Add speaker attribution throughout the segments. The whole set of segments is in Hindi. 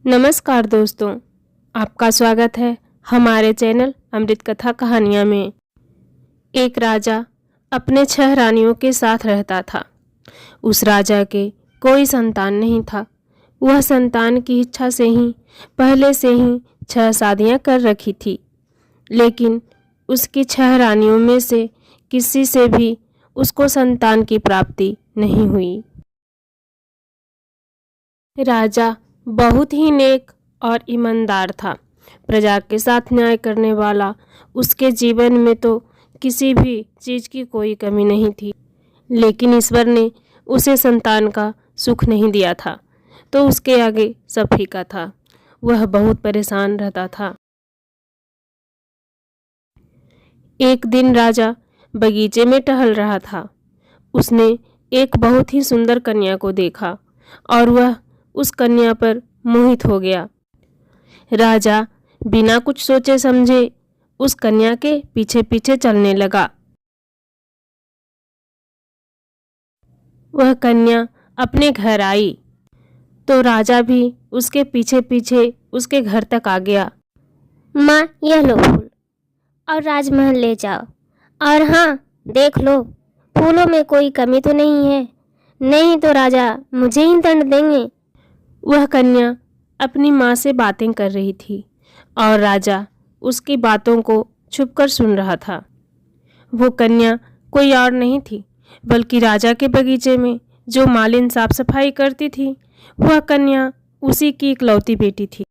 Speaker 1: नमस्कार दोस्तों, आपका स्वागत है हमारे चैनल अमृत कथा कहानियाँ में। एक राजा अपने 6 रानियों के साथ रहता था। उस राजा के कोई संतान नहीं था। वह संतान की इच्छा से ही पहले से ही 6 शादियाँ कर रखी थी, लेकिन उसकी 6 रानियों में से किसी से भी उसको संतान की प्राप्ति नहीं हुई। राजा बहुत ही नेक और ईमानदार था। प्रजा के साथ न्याय करने वाला। उसके जीवन में तो किसी भी चीज़ की कोई कमी नहीं थी, लेकिन ईश्वर ने उसे संतान का सुख नहीं दिया था, तो उसके आगे सब फीका था। वह बहुत परेशान रहता था। एक दिन राजा बगीचे में टहल रहा था। उसने एक बहुत ही सुंदर कन्या को देखा और वह उस कन्या पर मोहित हो गया। राजा बिना कुछ सोचे समझे उस कन्या के पीछे पीछे चलने लगा। वह कन्या अपने घर आई तो राजा भी उसके पीछे पीछे उसके घर तक आ गया।
Speaker 2: माँ, यह लो फूल और राजमहल ले जाओ। और हाँ, देख लो फूलों में कोई कमी तो नहीं है, नहीं तो राजा मुझे ही दंड देंगे।
Speaker 1: वह कन्या अपनी माँ से बातें कर रही थी और राजा उसकी बातों को छुपकर सुन रहा था। वो कन्या कोई और नहीं थी, बल्कि राजा के बगीचे में जो मालिन साफ सफाई करती थी, वह कन्या उसी की इकलौती बेटी थी।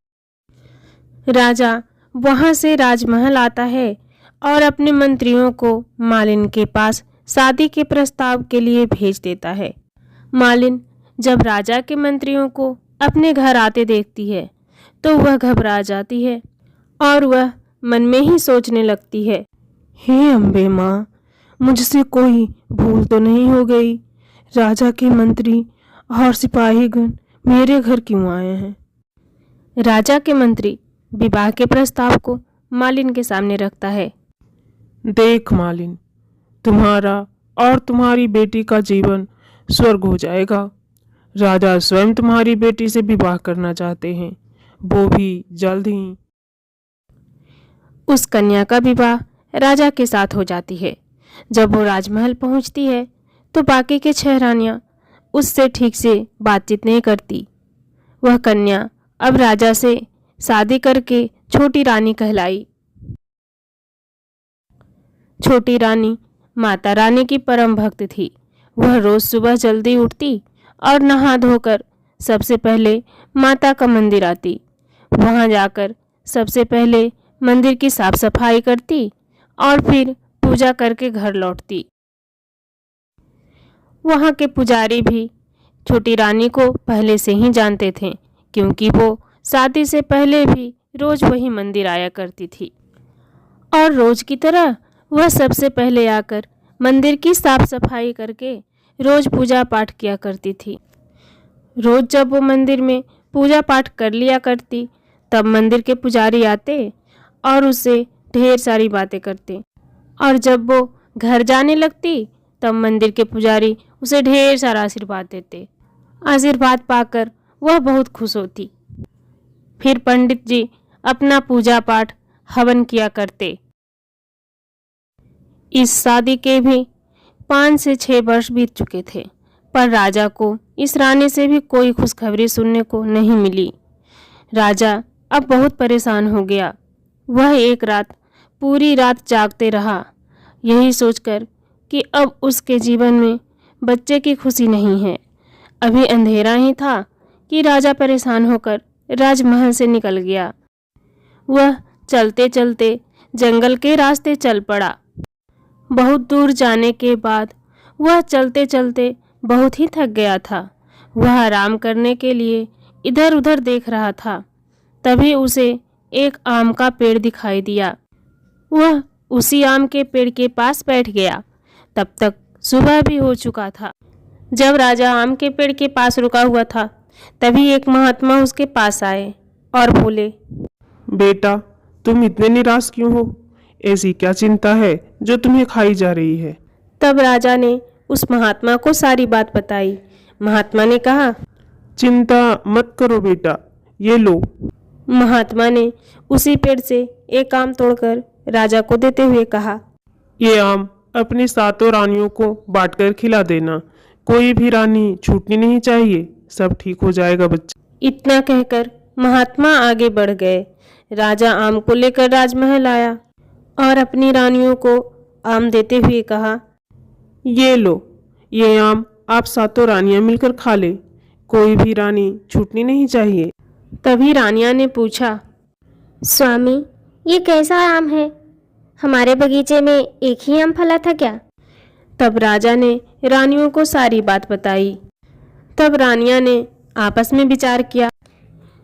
Speaker 1: राजा वहाँ से राजमहल आता है और अपने मंत्रियों को मालिन के पास शादी के प्रस्ताव के लिए भेज देता है। मालिन जब राजा के मंत्रियों को अपने घर आते देखती है तो वह घबरा जाती है और वह मन में ही सोचने लगती है, हे अम्बे माँ, मुझसे कोई भूल तो नहीं हो गई। राजा के मंत्री और सिपाहीगण मेरे घर क्यों आए हैं? राजा के मंत्री विवाह के प्रस्ताव को मालिन के सामने रखता है।
Speaker 3: देख मालिन, तुम्हारा और तुम्हारी बेटी का जीवन स्वर्ग हो जाएगा। राजा स्वयं तुम्हारी बेटी से विवाह करना चाहते हैं, वो भी जल्द ही।
Speaker 1: उस कन्या का विवाह राजा के साथ हो जाती है। जब वो राजमहल पहुंचती है तो बाकी के 6 रानियां उससे ठीक से बातचीत नहीं करती। वह कन्या अब राजा से शादी करके छोटी रानी कहलाई। छोटी रानी माता रानी की परम भक्त थी। वह रोज सुबह जल्दी उठती और नहा धोकर सबसे पहले माता का मंदिर आती। वहां जाकर सबसे पहले मंदिर की साफ सफाई करती और फिर पूजा करके घर लौटती। वहां के पुजारी भी छोटी रानी को पहले से ही जानते थे, क्योंकि वो शादी से पहले भी रोज वही मंदिर आया करती थी और रोज की तरह वह सबसे पहले आकर मंदिर की साफ सफाई करके रोज पूजा पाठ किया करती थी। रोज जब वो मंदिर में पूजा पाठ कर लिया करती, तब मंदिर के पुजारी आते और उससे ढेर सारी बातें करते, और जब वो घर जाने लगती तब मंदिर के पुजारी उसे ढेर सारा आशीर्वाद देते। आशीर्वाद पाकर वह बहुत खुश होती। फिर पंडित जी अपना पूजा पाठ हवन किया करते। इस शादी के भी 5 से 6 वर्ष बीत चुके थे, पर राजा को इस रानी से भी कोई खुशखबरी सुनने को नहीं मिली। राजा अब बहुत परेशान हो गया। वह एक रात पूरी रात जागते रहा, यही सोचकर कि अब उसके जीवन में बच्चे की खुशी नहीं है। अभी अंधेरा ही था कि राजा परेशान होकर राजमहल से निकल गया। वह चलते चलते जंगल के रास्ते चल पड़ा। बहुत दूर जाने के बाद वह चलते चलते बहुत ही थक गया था। वह आराम करने के लिए इधर उधर देख रहा था। तभी उसे एक आम का पेड़ दिखाई दिया। वह उसी आम के पेड़ के पास बैठ गया। तब तक सुबह भी हो चुका था। जब राजा आम के पेड़ के पास रुका हुआ था, तभी एक महात्मा उसके पास आए और बोले,
Speaker 3: बेटा, तुम इतने निराश क्यों हो? ऐसी क्या चिंता है जो तुम्हें खाई जा रही है?
Speaker 1: तब राजा ने उस महात्मा को सारी बात बताई। महात्मा ने कहा,
Speaker 3: चिंता मत करो बेटा, ये लो।
Speaker 1: महात्मा ने उसी पेड़ से एक आम तोड़कर राजा को देते हुए कहा,
Speaker 3: ये आम अपनी सातों रानियों को बांटकर खिला देना। कोई भी रानी छूटनी नहीं चाहिए। सब ठीक हो जाएगा बच्चा।
Speaker 1: इतना कहकर महात्मा आगे बढ़ गए। राजा आम को लेकर राजमहल आया और अपनी रानियों को आम देते हुए कहा,
Speaker 3: ये लो, ये आम आप सातों रानियां मिलकर खा ले। कोई भी रानी छूटनी नहीं चाहिए।
Speaker 1: तभी रानियां ने पूछा,
Speaker 2: स्वामी, ये कैसा आम है? हमारे बगीचे में एक ही आम फला था क्या?
Speaker 1: तब राजा ने रानियों को सारी बात बताई। तब रानियां ने आपस में विचार किया,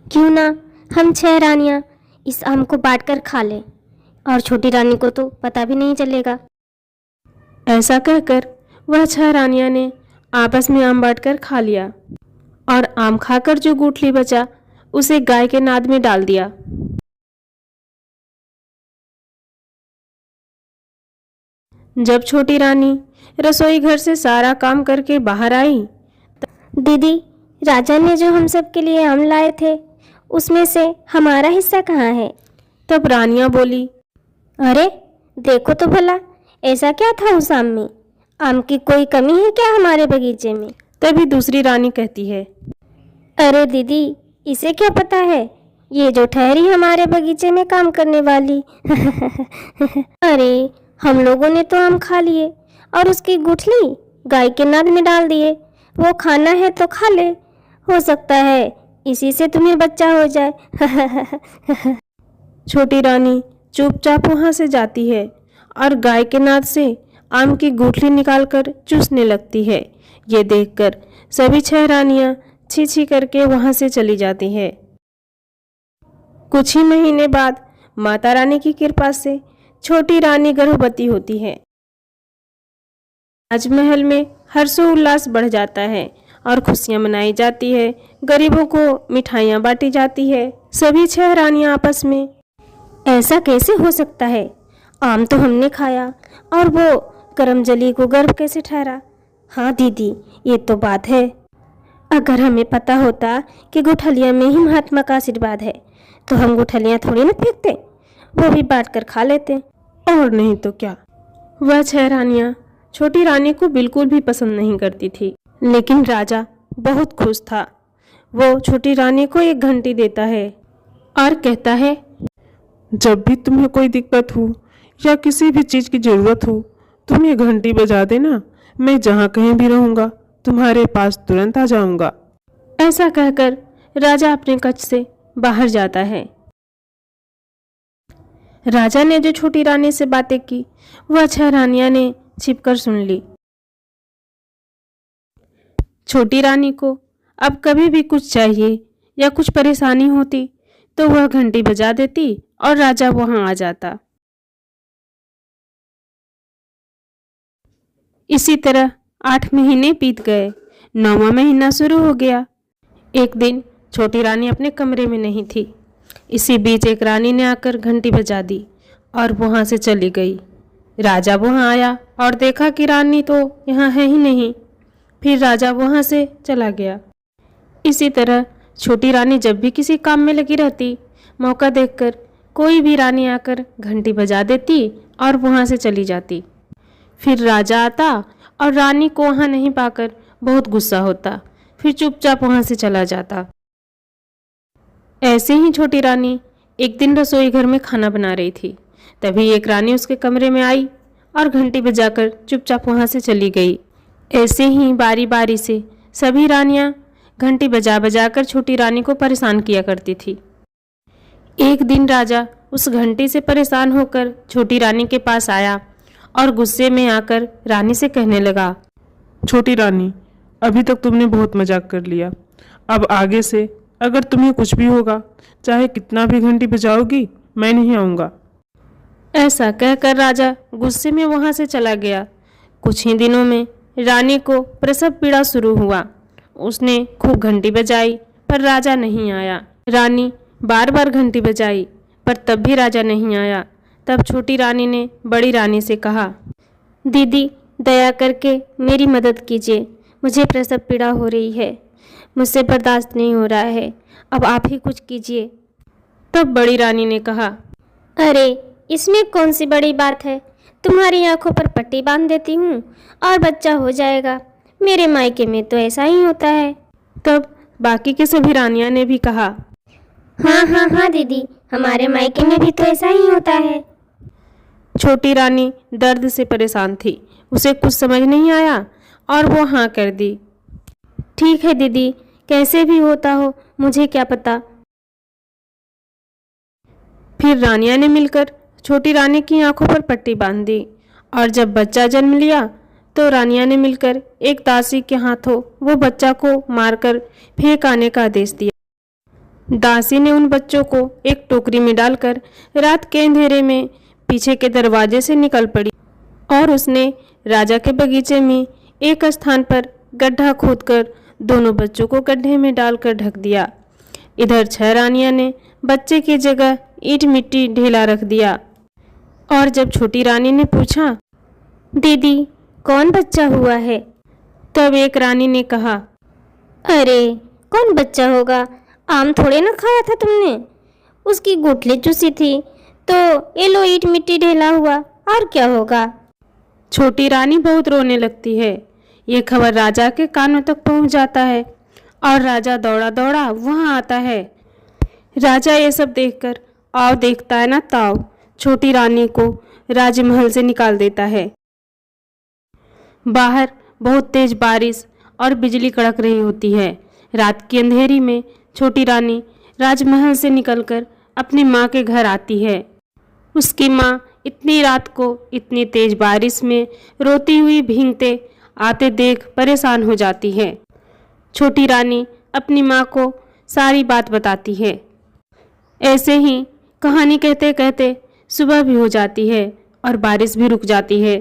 Speaker 2: क्यों ना हम 6 रानियां इस आम को बांटकर खा लें और छोटी रानी को तो पता भी नहीं चलेगा।
Speaker 1: ऐसा कहकर वह 6 रानियां ने आपस में आम बांटकर खा लिया और आम खाकर जो गुठली बचा उसे गाय के नाद में डाल दिया। जब छोटी रानी रसोई घर से सारा काम करके बाहर आई,
Speaker 2: दीदी, राजा ने जो हम सब के लिए आम लाए थे उसमें से हमारा हिस्सा कहाँ है?
Speaker 1: तब रानियां बोली,
Speaker 2: अरे देखो तो भला, ऐसा क्या था उस आम में? आम की कोई कमी है क्या हमारे बगीचे में?
Speaker 1: तभी दूसरी रानी कहती है,
Speaker 2: अरे दीदी, इसे क्या पता है? ये जो ठहरी हमारे बगीचे में काम करने वाली। अरे हम लोगों ने तो आम खा लिए और उसकी गुठली गाय के नाद में डाल दिए। वो खाना है तो खा ले, हो सकता है इसी से तुम्हें बच्चा हो जाए।
Speaker 1: छोटी रानी चुपचाप वहां से जाती है और गाय के नाद से आम की गुठली निकालकर चूसने लगती है। ये देखकर सभी 6 रानियां छी छी करके वहां से चली जाती है। कुछ ही महीने बाद माता रानी की कृपा से छोटी रानी गर्भवती होती है। राजमहल में हर्षोल्लास बढ़ जाता है और खुशियां मनाई जाती है। गरीबों को मिठाइयां बांटी जाती है। सभी 6 रानियां आपस में,
Speaker 2: ऐसा कैसे हो सकता है? आम तो हमने खाया और वो करमजली को गर्भ कैसे ठहरा? हाँ दीदी, ये तो बात है। अगर हमें पता होता कि गुठलिया में ही महात्मा का आशीर्वाद है तो हम गुठलियाँ थोड़ी ना फेंकते, वो भी बांट कर खा लेते।
Speaker 1: और नहीं तो क्या। वह 6 रानियां छोटी रानी को बिल्कुल भी पसंद नहीं करती थी, लेकिन राजा बहुत खुश था। वो छोटी रानी को एक घंटी देता है और कहता है,
Speaker 3: जब भी तुम्हें कोई दिक्कत हो या किसी भी चीज़ की ज़रूरत हो, तुम ये घंटी बजा देना। मैं जहाँ कहीं भी रहूँगा तुम्हारे पास तुरंत आ जाऊँगा।
Speaker 1: ऐसा कहकर राजा अपने कक्ष से बाहर जाता है। राजा ने जो छोटी रानी से बातें की वह 6 रानियां ने छिपकर सुन ली। छोटी रानी को अब कभी भी कुछ चाहिए या कुछ परेशानी होती तो वह घंटी बजा देती और राजा वहां आ जाता। इसी तरह 8 महीने बीत गए। 9वां महीना शुरू हो गया। एक दिन छोटी रानी अपने कमरे में नहीं थी। इसी बीच एक रानी ने आकर घंटी बजा दी और वहां से चली गई। राजा वहां आया और देखा कि रानी तो यहाँ है ही नहीं। फिर राजा वहां से चला गया। इसी तरह छोटी रानी जब भी किसी काम में लगी रहती, मौका देखकर कोई भी रानी आकर घंटी बजा देती और वहां से चली जाती। फिर राजा आता और रानी को वहां नहीं पाकर बहुत गुस्सा होता, फिर चुपचाप वहां से चला जाता। ऐसे ही छोटी रानी एक दिन रसोई घर में खाना बना रही थी। तभी एक रानी उसके कमरे में आई और घंटी बजाकर चुपचाप वहां से चली गई। ऐसे ही बारी बारी से सभी रानियां घंटी बजा बजा कर छोटी रानी को परेशान किया करती थी। एक दिन राजा उस घंटी से परेशान होकर छोटी रानी के पास आया और गुस्से में आकर रानी से कहने लगा,
Speaker 3: छोटी रानी, अभी तक तुमने बहुत मजाक कर लिया। अब आगे से अगर तुम्हें कुछ भी होगा, चाहे कितना भी घंटी बजाओगी, मैं नहीं आऊँगा।
Speaker 1: ऐसा कहकर राजा गुस्से में वहां से चला गया। कुछ ही दिनों में रानी को प्रसव पीड़ा शुरू हुआ। उसने खूब घंटी बजाई पर राजा नहीं आया। रानी बार बार घंटी बजाई पर तब भी राजा नहीं आया। तब छोटी रानी ने बड़ी रानी से कहा,
Speaker 2: दीदी, दया करके मेरी मदद कीजिए, मुझे प्रसव पीड़ा हो रही है। मुझसे बर्दाश्त नहीं हो रहा है, अब आप ही कुछ कीजिए।
Speaker 1: तब बड़ी रानी ने कहा,
Speaker 2: अरे इसमें कौन सी बड़ी बात है, तुम्हारी आंखों पर पट्टी बांध देती हूँ और बच्चा हो जाएगा। मेरे मायके में तो ऐसा ही होता है।
Speaker 1: तब बाकी के सभी रानियां ने भी कहा,
Speaker 2: हाँ हाँ हाँ दीदी, हमारे मायके में भी तो ऐसा ही होता है।
Speaker 1: छोटी रानी दर्द से परेशान थी, उसे कुछ समझ नहीं आया और वो हाँ कर दी।
Speaker 2: ठीक है दीदी, कैसे भी होता हो, मुझे क्या पता।
Speaker 1: फिर रानियां ने मिलकर छोटी रानी की आंखों पर पट्टी बांध दी और जब बच्चा जन्म लिया तो रानियां ने मिलकर एक दासी के हाथों वो बच्चा को मारकर फेंक आने का आदेश दिया। दासी ने उन बच्चों को एक टोकरी में डालकर रात के अंधेरे में पीछे के दरवाजे से निकल पड़ी और उसने राजा के बगीचे में एक स्थान पर गड्ढा खोदकर दोनों बच्चों को गड्ढे में डालकर ढक दिया। इधर 6 रानियां ने बच्चे की जगह ईंट मिट्टी ढेला रख दिया और जब छोटी रानी ने पूछा,
Speaker 2: दीदी कौन बच्चा हुआ है?
Speaker 1: तब एक रानी ने कहा,
Speaker 2: अरे कौन बच्चा होगा, आम थोड़े ना खाया था तुमने, उसकी गुठली चूसी थी तो ये लो ईंट मिट्टी ढेला हुआ, और क्या होगा।
Speaker 1: छोटी रानी बहुत रोने लगती है। ये खबर राजा के कानों तक पहुंच जाता है और राजा दौड़ा दौड़ा वहां आता है। राजा ये सब देखकर आओ देखता है ना ताव छोटी रानी को राजमहल से निकाल देता है। बाहर बहुत तेज बारिश और बिजली कड़क रही होती है। रात की अंधेरी में छोटी रानी राजमहल से निकलकर अपनी माँ के घर आती है। उसकी माँ इतनी रात को इतनी तेज बारिश में रोती हुई भीगते आते देख परेशान हो जाती है। छोटी रानी अपनी माँ को सारी बात बताती है। ऐसे ही कहानी कहते कहते सुबह भी हो जाती है और बारिश भी रुक जाती है।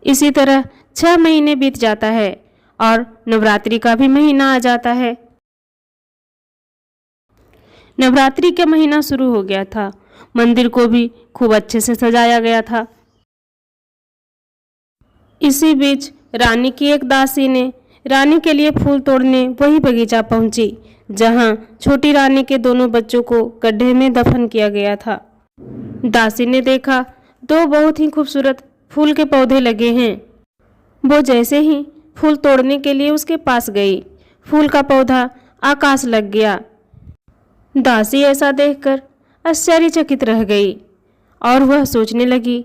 Speaker 1: इसी तरह 6 महीने बीत जाता है और नवरात्रि का भी महीना आ जाता है। नवरात्रि का महीना शुरू हो गया था। मंदिर को भी खूब अच्छे से सजाया गया था। इसी बीच रानी की एक दासी ने रानी के लिए फूल तोड़ने वही बगीचा पहुंची जहां छोटी रानी के दोनों बच्चों को गड्ढे में दफन किया गया था। दासी ने देखा 2 बहुत ही खूबसूरत फूल के पौधे लगे हैं। वो जैसे ही फूल तोड़ने के लिए उसके पास गई, फूल का पौधा आकाश लग गया। दासी ऐसा देखकर आश्चर्यचकित रह गई और वह सोचने लगी,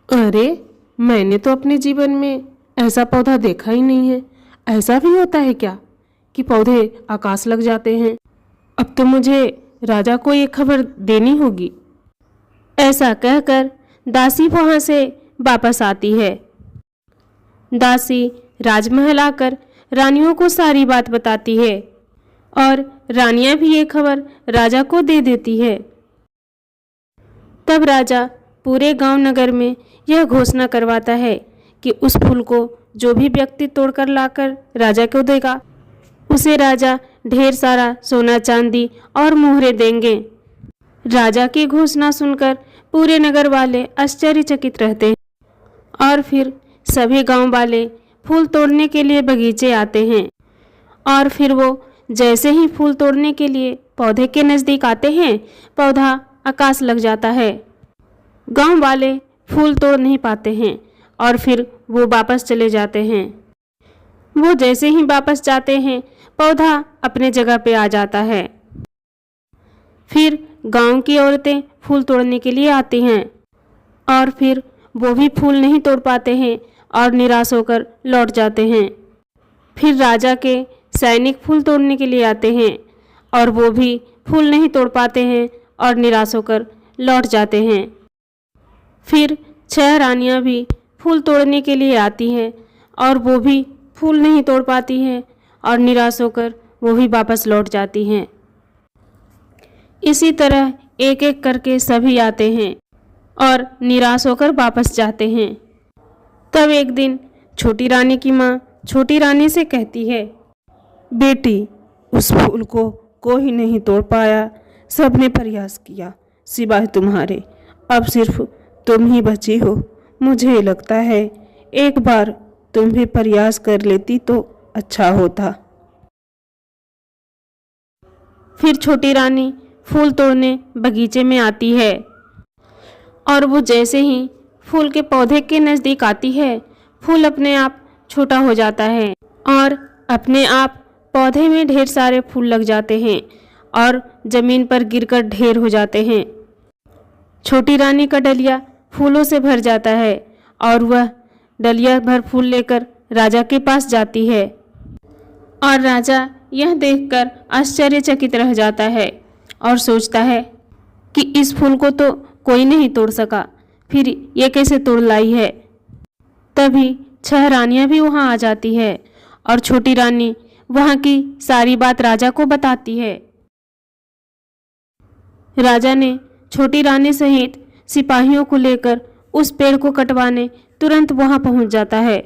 Speaker 1: अरे मैंने तो अपने जीवन में ऐसा पौधा देखा ही नहीं है। ऐसा भी होता है क्या कि पौधे आकाश लग जाते हैं? अब तो मुझे राजा को ये खबर देनी होगी। ऐसा कहकर दासी वहां से वापस आती है। दासी राजमहल आकर रानियों को सारी बात बताती है और रानियां भी ये खबर राजा को दे देती है। तब राजा पूरे गांव नगर में यह घोषणा करवाता है कि उस फूल को जो भी व्यक्ति तोड़कर लाकर राजा को देगा उसे राजा ढेर सारा सोना चांदी और मोहरे देंगे। राजा की घोषणा सुनकर पूरे नगर वाले आश्चर्यचकित रहते हैं और फिर सभी गांव वाले फूल तोड़ने के लिए बगीचे आते हैं और फिर वो जैसे ही फूल तोड़ने के लिए पौधे के नज़दीक आते हैं, पौधा आकाश लग जाता है। गांव वाले फूल तोड़ नहीं पाते हैं और फिर वो वापस चले जाते हैं। वो जैसे ही वापस जाते हैं, पौधा अपने जगह पे आ जाता है। फिर गांव की औरतें फूल तोड़ने के लिए आती हैं और फिर वो भी फूल नहीं तोड़ पाते हैं और निराश होकर लौट जाते हैं। फिर राजा के सैनिक फूल तोड़ने के लिए आते हैं और वो भी फूल नहीं तोड़ पाते हैं और निराश होकर लौट जाते हैं। फिर 6 रानियां भी फूल तोड़ने के लिए आती हैं और वो भी फूल नहीं तोड़ पाती हैं और निराश होकर वो भी वापस लौट जाती हैं। इसी तरह एक एक करके सभी आते हैं और निराश होकर वापस जाते हैं। तब एक दिन छोटी रानी की माँ छोटी रानी से कहती है, बेटी उस फूल को कोई नहीं तोड़ पाया, सबने प्रयास किया सिवाय तुम्हारे। अब सिर्फ तुम ही बची हो। मुझे लगता है एक बार तुम भी प्रयास कर लेती तो अच्छा होता। फिर छोटी रानी फूल तोड़ने बगीचे में आती है और वो जैसे ही फूल के पौधे के नज़दीक आती है, फूल अपने आप छोटा हो जाता है और अपने आप पौधे में ढेर सारे फूल लग जाते हैं और ज़मीन पर गिरकर ढेर हो जाते हैं। छोटी रानी का डलिया फूलों से भर जाता है और वह डलिया भर फूल लेकर राजा के पास जाती है और राजा यह देखकर आश्चर्यचकित रह जाता है और सोचता है कि इस फूल को तो कोई नहीं तोड़ सका, फिर ये कैसे तोड़ लाई है। तभी 6 रानियां भी वहां आ जाती है और छोटी रानी वहां की सारी बात राजा को बताती है। राजा ने छोटी रानी सहित सिपाहियों को लेकर उस पेड़ को कटवाने तुरंत वहां पहुंच जाता है।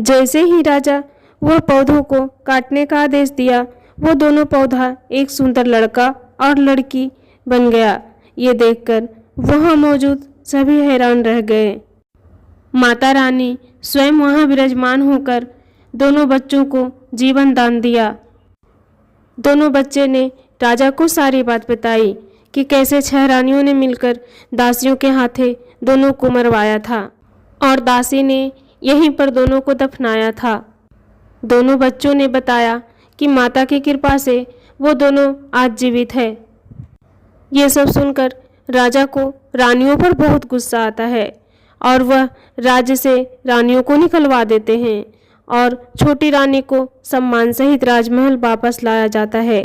Speaker 1: जैसे ही राजा वह पौधों को काटने का आदेश दिया, वो दोनों पौधा एक सुंदर लड़का और लड़की बन गया। ये देखकर वहां मौजूद सभी हैरान रह गए। माता रानी स्वयं वहां विराजमान होकर दोनों बच्चों को जीवन दान दिया। दोनों बच्चे ने राजा को सारी बात बताई कि कैसे 6 रानियों ने मिलकर दासियों के हाथे दोनों को मरवाया था और दासी ने यहीं पर दोनों को दफनाया था। दोनों बच्चों ने बताया कि माता की कृपा से वो दोनों आज जीवित है। ये सब सुनकर राजा को रानियों पर बहुत गुस्सा आता है और वह राज्य से रानियों को निकलवा देते हैं और छोटी रानी को सम्मान सहित राजमहल वापस लाया जाता है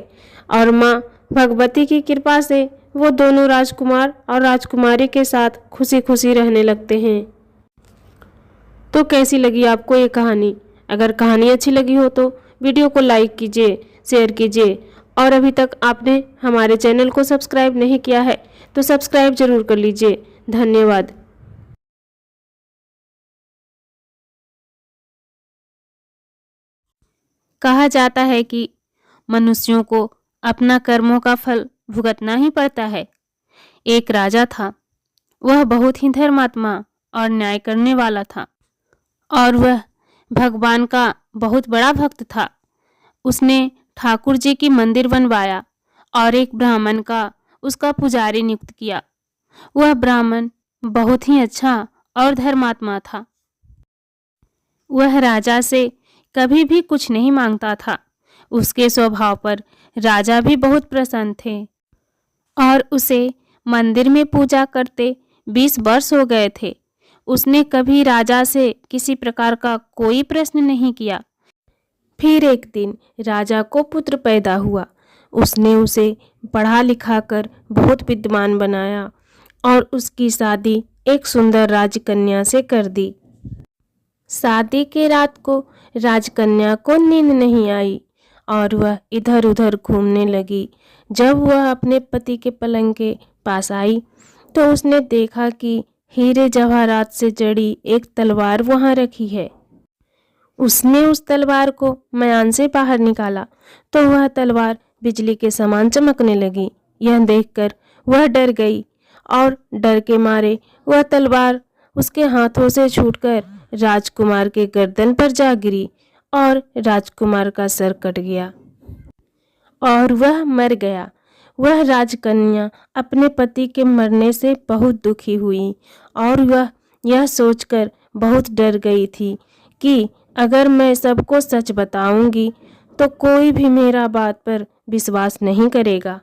Speaker 1: और माँ भगवती की कृपा से वो दोनों राजकुमार और राजकुमारी के साथ खुशी खुशी रहने लगते हैं। तो कैसी लगी आपको ये कहानी? अगर कहानी अच्छी लगी हो तो वीडियो को लाइक कीजिए, शेयर कीजिए और अभी तक आपने हमारे चैनल को सब्सक्राइब नहीं किया है तो सब्सक्राइब जरूर कर लीजिए। धन्यवाद। कहा जाता है कि मनुष्यों को अपना कर्मों का फल भुगतना ही पड़ता है। एक राजा था, वह बहुत ही धर्मात्मा और न्याय करने वाला था और वह भगवान का बहुत बड़ा भक्त था। उसने ठाकुर जी की मंदिर बनवाया और एक ब्राह्मण का उसका पुजारी नियुक्त किया। वह ब्राह्मण बहुत ही अच्छा और धर्मात्मा था। वह राजा से कभी भी कुछ नहीं मांगता था। उसके स्वभाव पर राजा भी बहुत प्रसन्न थे और उसे मंदिर में पूजा करते 20 वर्ष हो गए थे। उसने कभी राजा से किसी प्रकार का कोई प्रश्न नहीं किया। फिर एक दिन राजा को पुत्र पैदा हुआ। उसने उसे पढ़ा लिखा कर बहुत विद्वान बनाया और उसकी शादी एक सुंदर राजकन्या से कर दी। शादी के रात को राजकन्या को नींद नहीं आई और वह इधर उधर घूमने लगी। जब वह अपने पति के पलंग के पास आई तो उसने देखा कि हीरे जवाहरात से जड़ी एक तलवार वहां रखी है। उसने उस तलवार को मयान से बाहर निकाला तो वह तलवार बिजली के समान चमकने लगी। यह देखकर वह डर गई और डर के मारे वह तलवार उसके हाथों से छूटकर राजकुमार के गर्दन पर जा गिरी और राजकुमार का सर कट गया और वह मर गया। वह राजकन्या अपने पति के मरने से बहुत दुखी हुई और वह यह सोचकर बहुत डर गई थी कि अगर मैं सबको सच बताऊंगी तो कोई भी मेरा बात पर विश्वास नहीं करेगा।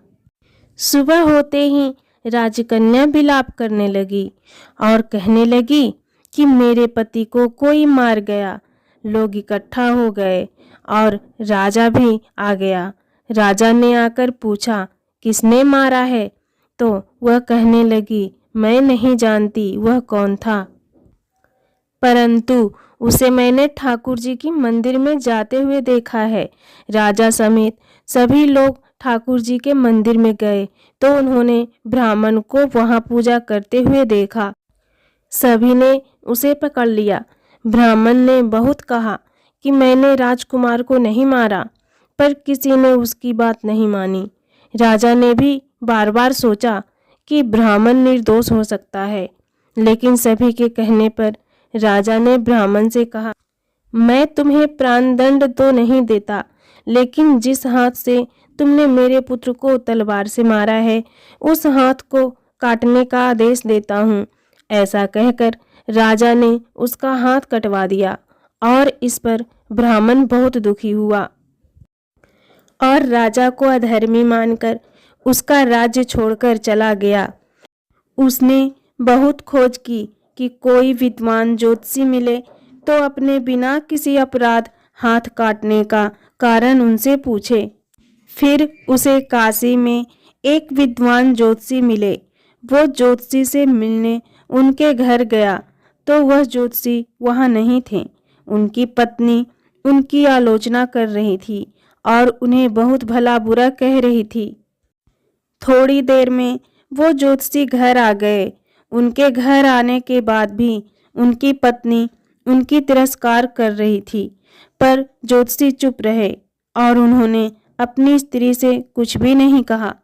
Speaker 1: सुबह होते ही राजकन्या विलाप करने लगी और कहने लगी कि मेरे पति को कोई मार गया। लोग इकट्ठा हो गए और राजा भी आ गया। राजा ने आकर पूछा किसने मारा है तो वह कहने लगी मैं नहीं जानती वह कौन था, परंतु उसे मैंने ठाकुर जी की मंदिर में जाते हुए देखा है। राजा समेत सभी लोग ठाकुर जी के मंदिर में गए तो उन्होंने ब्राह्मण को वहां पूजा करते हुए देखा। सभी ने उसे पकड़ लिया। ब्राह्मण ने बहुत कहा कि मैंने राजकुमार को नहीं मारा, पर किसी ने उसकी बात नहीं मानी। राजा ने भी बार बार सोचा कि ब्राह्मण निर्दोष हो सकता है, लेकिन सभी के कहने पर राजा ने ब्राह्मण से कहा मैं तुम्हें प्राणदंड तो नहीं देता, लेकिन जिस हाथ से तुमने मेरे पुत्र को तलवार से मारा है, उस हाथ को काटने का आदेश देता हूँ। ऐसा कहकर राजा ने उसका हाथ कटवा दिया और इस पर ब्राह्मण बहुत दुखी हुआ और राजा को अधर्मी मानकर उसका राज्य छोड़कर चला गया। उसने बहुत खोज की कि कोई विद्वान ज्योतिषी मिले तो अपने बिना किसी अपराध हाथ काटने का कारण उनसे पूछे। फिर उसे काशी में एक विद्वान ज्योतिषी मिले। वो ज्योतिषी से मिलने उनके घर गया तो वह ज्योतिषी वहां नहीं थे। उनकी पत्नी उनकी आलोचना कर रही थी और उन्हें बहुत भला बुरा कह रही थी। थोड़ी देर में वो ज्योतिषी घर आ गए। उनके घर आने के बाद भी उनकी पत्नी उनकी तिरस्कार कर रही थी, पर ज्योतिषी चुप रहे और उन्होंने अपनी स्त्री से कुछ भी नहीं कहा।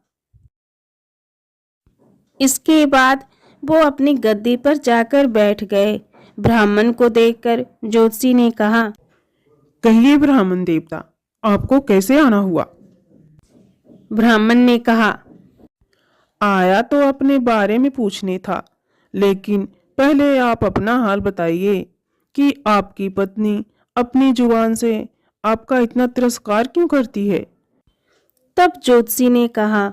Speaker 1: इसके बाद वो अपनी गद्दी पर जाकर बैठ गए। ब्राह्मण को देखकर ज्योतिषी ने कहा,
Speaker 3: कहिए ब्राह्मण देवता, आपको कैसे आना हुआ?
Speaker 1: ब्राह्मण ने कहा,
Speaker 3: आया तो अपने बारे में पूछने था, लेकिन पहले आप अपना हाल बताइए कि आपकी पत्नी अपनी जुबान से आपका इतना तिरस्कार क्यों करती है?
Speaker 1: तब ज्योतिषी ने कहा,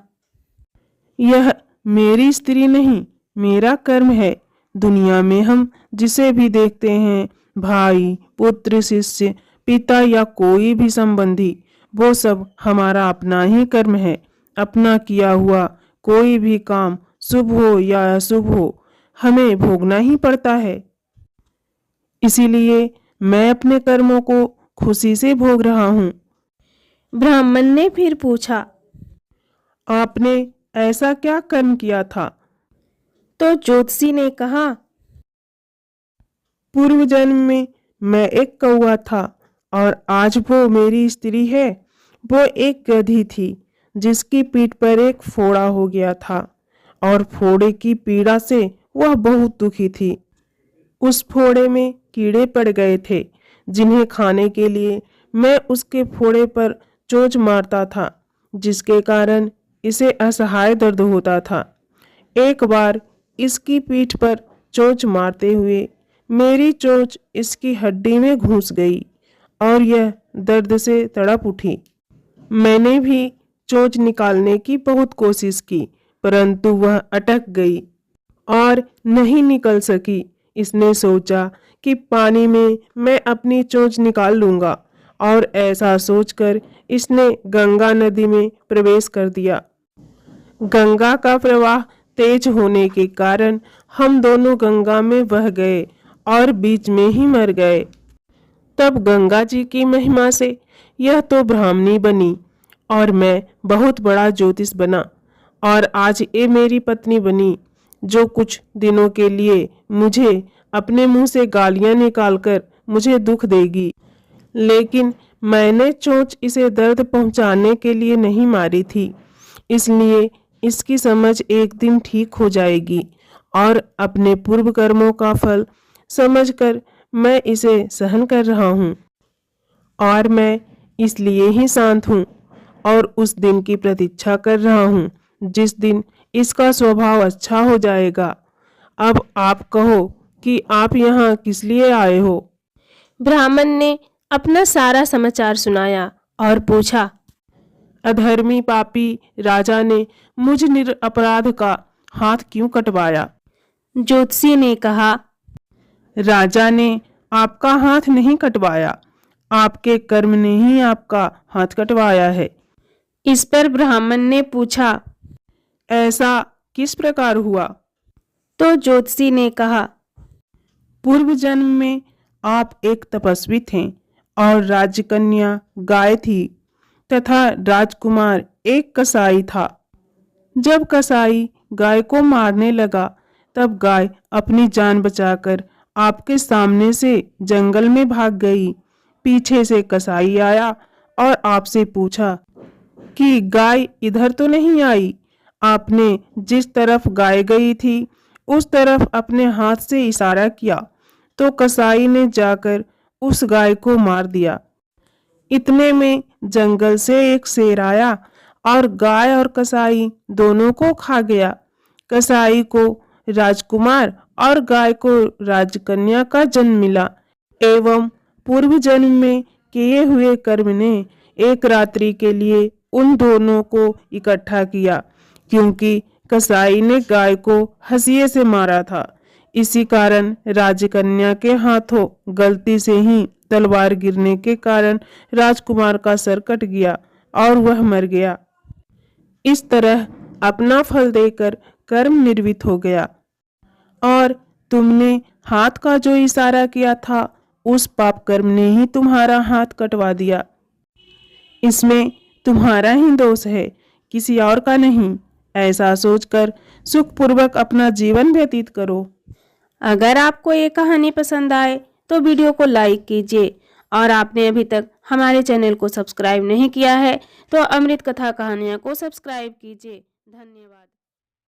Speaker 3: यह मेरी स्त्री नहीं, मेरा कर्म है। दुनिया में हम जिसे भी देखते हैं, भाई, पुत्र, शिष्य, पिता या कोई भी संबंधी, वो सब हमारा अपना ही कर्म है। अपना किया हुआ कोई भी काम, शुभ हो या अशुभ हो, हमें भोगना ही पड़ता है। इसीलिए मैं अपने कर्मों को खुशी से भोग रहा हूँ।
Speaker 1: ब्राह्मण ने फिर पूछा,
Speaker 3: आपने ऐसा क्या कर्म किया था?
Speaker 1: तो ज्योतिषी ने कहा,
Speaker 3: पूर्व जन्म में मैं एक कौवा था और आज वो मेरी स्त्री है। वो एक गधी थी जिसकी पीठ पर एक फोड़ा हो गया था और फोड़े की पीड़ा से वह बहुत दुखी थी। उस फोड़े में कीड़े पड़ गए थे जिन्हें खाने के लिए मैं उसके फोड़े पर चोंच मारता था, जिसके कारण इसे असहाय दर्द होता था। एक बार इसकी पीठ पर चोंच मारते हुए मेरी चोंच इसकी हड्डी में घुस गई और यह दर्द से तड़प उठी। मैंने भी चोंच निकालने की बहुत कोशिश की, परंतु वह अटक गई और नहीं निकल सकी। इसने सोचा कि पानी में मैं अपनी चोंच निकाल लूंगा और ऐसा सोचकर इसने गंगा नदी में प्रवेश कर दिया। गंगा का प्रवाह तेज होने के कारण हम दोनों गंगा में बह गए और बीच में ही मर गए। तब गंगा जी की महिमा से यह तो ब्राह्मणी बनी और मैं बहुत बड़ा ज्योतिष बना और आज ये मेरी पत्नी बनी, जो कुछ दिनों के लिए मुझे अपने मुंह से गालियां निकालकर मुझे दुख देगी। लेकिन मैंने चोंच इसे दर्द पहुंचाने के लिए नहीं मारी थी, इसलिए इसकी समझ एक दिन ठीक हो जाएगी और अपने पूर्व कर्मों का फल समझकर मैं इसे सहन कर रहा हूँ। और मैं इसलिए ही शांत हूँ और उस दिन की प्रतीक्षा कर रहा हूँ जिस दिन इसका स्वभाव अच्छा हो जाएगा। अब आप कहो कि आप यहाँ किस लिए आए हो?
Speaker 1: ब्राह्मण ने अपना सारा समाचार सुनाया और पूछा,
Speaker 3: अधर्मी पापी राजा ने मुझ निरपराध का हाथ क्यों कटवाया?
Speaker 1: ज्योतिषी ने कहा,
Speaker 3: राजा ने आपका हाथ नहीं कटवाया, आपके कर्म ने ही आपका हाथ कटवाया है।
Speaker 1: इस पर ब्राह्मण ने पूछा,
Speaker 3: ऐसा किस प्रकार हुआ?
Speaker 1: तो ज्योतिषी ने कहा,
Speaker 3: पूर्व जन्म में आप एक तपस्वी थे और राजकन्या गाय थी तथा राजकुमार एक कसाई था। जब कसाई गाय को मारने लगा तब गाय अपनी जान बचाकर आपके सामने से जंगल में भाग गई। पीछे से कसाई आया और आपसे पूछा कि गाय इधर तो नहीं आई। आपने जिस तरफ गाय गई थी उस तरफ अपने हाथ से इशारा किया तो कसाई ने जाकर उस गाय को मार दिया। इतने में जंगल से एक शेर आया और गाय और कसाई दोनों को खा गया। कसाई को राजकुमार और गाय को राजकन्या का जन्म मिला एवं पूर्व जन्म में किए हुए कर्म ने एक रात्रि के लिए उन दोनों को इकट्ठा किया, क्योंकि कसाई ने गाय को हंसिए से मारा था। इसी कारण राजकन्या के हाथों गलती से ही तलवार गिरने के कारण राजकुमार का सर कट गया और वह मर गया। इस तरह अपना फल देकर कर्म निर्वित हो गया। और तुमने हाथ का जो इशारा किया था उस पाप कर्म ने ही तुम्हारा हाथ कटवा दिया। इसमें तुम्हारा ही दोष है, किसी और का नहीं। ऐसा सोचकर सुखपूर्वक अपना जीवन व्यतीत करो।
Speaker 1: अगर आपको ये कहानी पसंद आए तो वीडियो को लाइक कीजिए और आपने अभी तक हमारे चैनल को सब्सक्राइब नहीं किया है तो अमृत कथा कहानियाँ को सब्सक्राइब कीजिए। धन्यवाद।